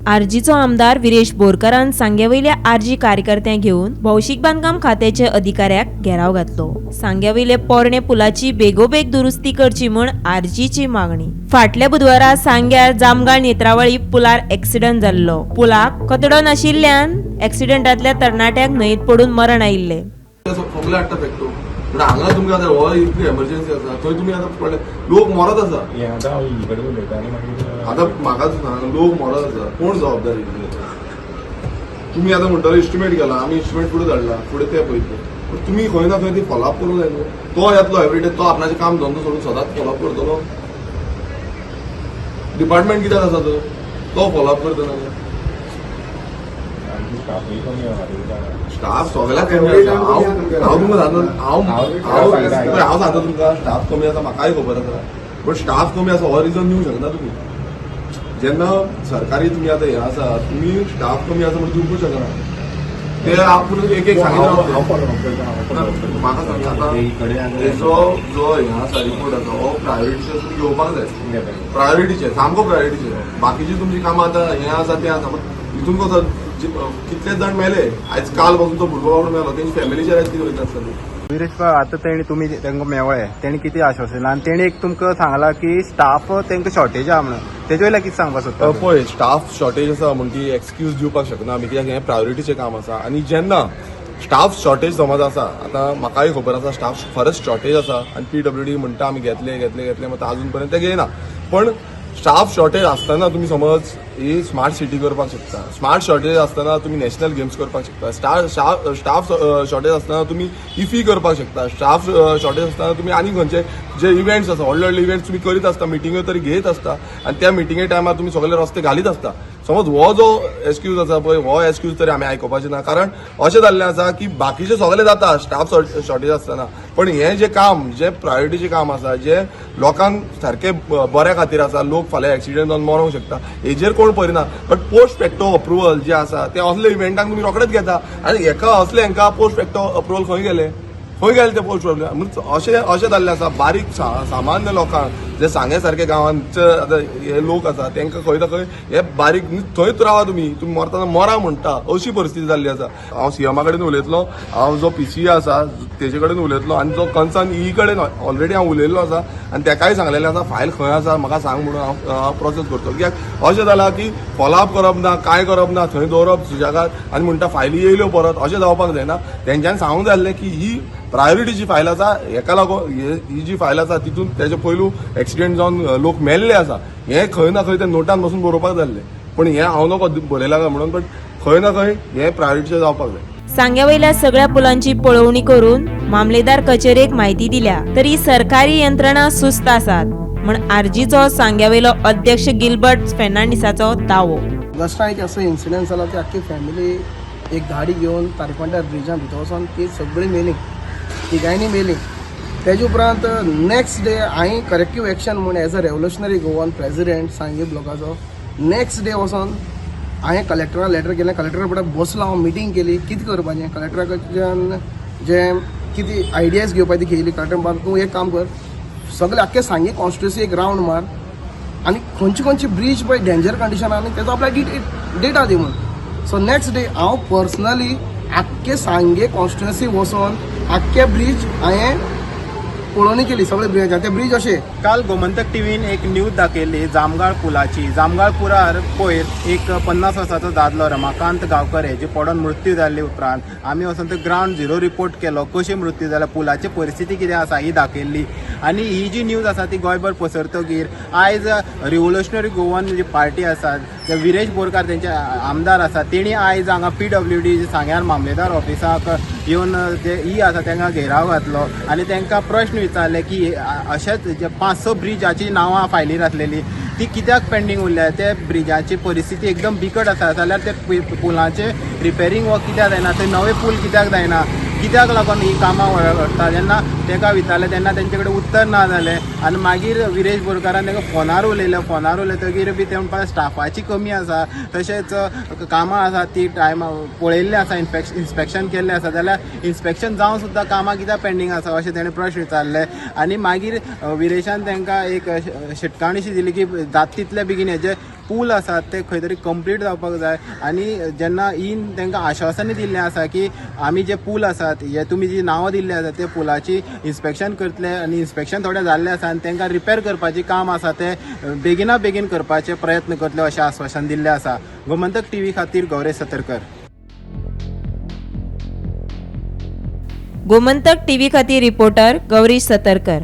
आरजीचो आमदार विरेश बोरकारान सांग्यावयल्या आरजी कार्यकर्त्यांक घेवन भौशीक बांदकाम खात्याच्या अधिकाऱ्याक घेराव घातलो। सांग्यावयले पोरणे पुलाची बेगोबेग दुरुस्ती करची म्हूण आरजीची मागणी। फाटल्या बुधवारा सांग्यार जामगाळ नेत्रावळी पुलार एक्सिडंट जाल्लो। पुलाक कतडो नाशिल्ल्यान एक्सिडंटांतल्या तरणाट्याक न्हंयत पडून मरण आयिल्ले। हांगा तुमकां आतां हो इतली एमर्जन्सी आसा थंय तुमी आतां पडले लोक मरत आसा आतां म्हाका सांग लोक मरत आसा कोण जबाबदारी तुमी आतां म्हणटाले इस्टिमेट केला आमी इस्टिमेट फुडें धाडला फुडें ते पळयतले पूण तुमी खंय ना खंय ती फॉलोअप करूंक जाय न्हू तो येतलो एवरीडे तो आपणाचें काम धंदो सोडून सदांच फॉलोअप करतलो डिपार्टमेंट कित्याक आसा तो फॉलोअप करतना स्टाफ सगळ्याक कमी आसा हांव सांगता तुमकां स्टाफ कमी आसा म्हाकाय खबर आसा बट स्टाफ कमी आसा हो रिजन दिवंक शकना तुमी जेन्ना सरकारी तुमी आतां हें आसा तुमी स्टाफ कमी आसा म्हणून दिवंकूच शकना ते आपूण एक म्हाका सांग आतां जो हें आसा रिपोर्ट आसा हो प्रायोरिटीचे तुमी घेवपाक जाय प्रायोरिटीचे सामको प्रायोरिटीचे बाकीची तुमची कामां आतां हें आसा तें आसा हितून कसो कितलेच जाण मेले आयज काल पासून तो भुरगो बाबडो मेलो तेंची फॅमिलीचेर आयज कितें वयता आसतली विरेश आतां तेणी तुमी तांकां मेवळे तेणी कितें आश्वासन आनी तेणी एक तुमकां सांगलां की स्टाफ तांकां शॉर्टेज आहा म्हणून तेजे वयल्यान कितें सांगपाक सोदता पळय स्टाफ शॉर्टेज आसा म्हण ती एक्सक्यूज दिवपाक शकना आमी कित्याक हें प्रायोरिटीचें काम आसा आनी जेन्ना स्टाफ शॉर्टेज समज आसा आतां म्हाकाय खबर आसा स्टाफ खरंच शॉर्टेज आसा आनी PWD म्हणटा आमी घेतले मात अजून पर्यंत ते घेयना पण स्टाफ शॉर्टेज आसतना तुमी समज ही स्मार्ट सिटी करपाक शकता स्मार्ट शॉर्टेज आसतना तुमी नॅशनल गेम्स करपाक शकता स्टाफ शॉर्टेज आसतना तुमी इफी करपाक शकता स्टाफ शॉर्टेज आसतना तुमी आनी खंयचे जे इव्हेंट्स आसा व्हडले इव्हेंट्स तुमी करीत आसता मिटिंग्यो तरी घेत आसता आनी त्या मिटिंगे टायमार तुमी सगळे रस्ते घालीत आसता समज हो जो एक्सक्यूज आसा पळय हो एक्सक्यूज तरी आमी आयकुपाचे ना कारण अशें जाल्लें आसा की बाकीचे सगळे जाता स्टाफ शॉर्टेज आसतना पण हें जें काम जें प्रायोरिटीचें काम आसा जें लोकांक सारकें बऱ्या खातीर आसा लोक फाल्यां एक्सिडेंट जावन मरोंक शकता हेजेर कोण पळयना बट पोस्ट फॅक्टो अप्रुवल जे आसा ते असले इव्हेंटांक तुमी रोखडेच घेता आनी हेका असले हांकां पोस्ट फॅक्टो अप्रुवल खंय गेले ते पोस्ट अशें जाल्लें आसा बारीक सामान्य लोकांक जे सांगे सारके गांवांचे आतां हे लोक आसा तांकां खंय ना खंय हे बारीक थंयच रावा तुमी मरतना मरा म्हणटा अशी परिस्थिती जाल्ली आसा हांव सीएमा कडेन उलयतलो हांव जो PCA आसा तेजे कडेन उलयतलो आनी जो कन्सर्न ई कडेन ऑलरेडी हांव उलयल्लो आसा आनी तेकाय सांगलेलें आसा फायल खंय आसा म्हाका सांग म्हणून हांव प्रोसेस करतलो कित्याक अशें जालां की फॉलोअप करप ना कांय करप ना थंय दवरप सुजागात आनी म्हणटा फायली येयल्यो परत अशें जावपाक जायना तेंच्यांनी सांगूंक जाय आसलें की ही प्रायोरिटीची फायल आसा हेका लागून ही जी फायल आसा तितून तेजे पयलू एक्सिडेंट जावन लोक मेल्ले आसा हें खंय ना खंय ते नोटान बसून बरोवपाक जाल्लें पण हें हांव नको बरयलां काय म्हणून पण खंय ना खंय हें प्रायोरिटीचें जावपाक जाय सांग्यावयल्या सगळ्या पुलांची पळोवणी करून मामलेदार कचेरेक म्हायती दिल्या तरी सरकारी यंत्रणा सुस्त आसात म्हण आरजीचो सांग्यावयलो अध्यक्ष गिल्बर्ट फेर्नांडिसाचो दावो ऑगस्टान एक असो इन्सिडंट जाला ती आख्खी फॅमिली एक गाडी घेवन तारपंड्या ब्रिजान भितर वचोन ती सगळी मेली तिगांयनी मेली तेजे उपरांत नेक्स्ट डे हांवें करेक्टीव एक्शन म्हूण as a revolutionary Goan president सांगी ब्लॉकाचो नेक्स्ट डे वचोन हांवें कलेक्टराक लेटर केलें कलेक्टरा कडेन बसलो हांव मिटींग केली कितें करपाचें कलेक्टरा कडच्यान जे कितें आयडियाज घेवपाची ती घेयली कलेक्टर म्हणपाक तूं एक काम कर सगळे आख्खे सांगी कॉन्स्टिट्युन्सी एक रावंड मार आनी खंयची ब्रीज पळय डेंजर कंडिशनान तेजो आपल्याक डेटा दी म्हूण सो नेक्स्ट डे हांव पर्सनली आख्खे सांगे कॉन्स्टिट्युन्सी वचोन आख्खे ब्रीज हांवें पळोवणी केली सगळे ब्रिजां ते ब्रीज अशे काल गोमंतक टीव्हीन एक न्यूज दाखयली जामगाळ पुलाची जामगाळ पुलार पयर एक 50 वर्साचो दादलो रमाकांत गांवकर हेजे पडून मृत्यू जाल्ले उपरांत आमी वचून तो ग्राउंड झिरो रिपोर्ट केलो कशी मृत्यू जाला पुलाची परिस्थिती कितें आसा ही दाखयल्ली आनी ही जी न्यूज आसा ती गोंयभर पसरतकीर आयज रिव्होल्युशनरी गोवन जी पार्टी आसा जे विरेश बोरकार तेंचे आमदार आसा तेणी आयज हांगा PWD सांग्यार मामलेदार ऑफिसाक येवन जे ही आसा तांकां घेराव घातलो आनी तांकां प्रश्न विचारले की अशेंच जे 5-6 ब्रिजाची नांवां फायलीर आसलेली ती कित्याक पेंडींग उरल्या ते ब्रिजाची परिस्थिती एकदम बिकट आसा जाल्यार ते पुलांचे रिपेरींग वर्क कित्याक जायना ते नवे पूल कित्याक जायना कित्याक लागून ही कामां वळटा जेन्ना ताका विचारलें तेन्ना तेंचे कडेन उत्तर ना जालें आनी मागीर विरेश बोरकारान ताका फोनार उलयतकीर बी ते म्हणपाक स्टाफाची कमी आसा तशेंच कामां आसा ती टायम पळयल्ली आसा इन्स्पेक्शन केल्लें आसा जाल्यार इन्स्पेक्शन जावन सुद्दां कामां कित्याक पेंडींग आसा अशें तेणें प्रश्न विचारले आनी मागीर विरेशान तांकां एक शिटकावणी दिली की जाता तितले बेगीन हेजे पूल आसात ते खंय तरी कंप्लीट जावपाक जाय आनी जेन्ना इन तांकां आश्वासनां दिल्लें आसा की आमी जे पूल आसात हे तुमी जी नांवां दिल्ली आसा ते पुलाची इन्स्पेक्शन करतले आनी इन्स्पेक्शन थोडें जाल्लें आसा आनी तांकां रिपेर करपाचें काम आसा ते बेगिना बेगीन करपाचे प्रयत्न करतले अशें आश्वासन दिल्लें आसा. गोमंतक टीव्ही खातीर गौरेश सतरकर. गोमंतक टीव्ही खातीर रिपोर्टर गौरीश सतरकर.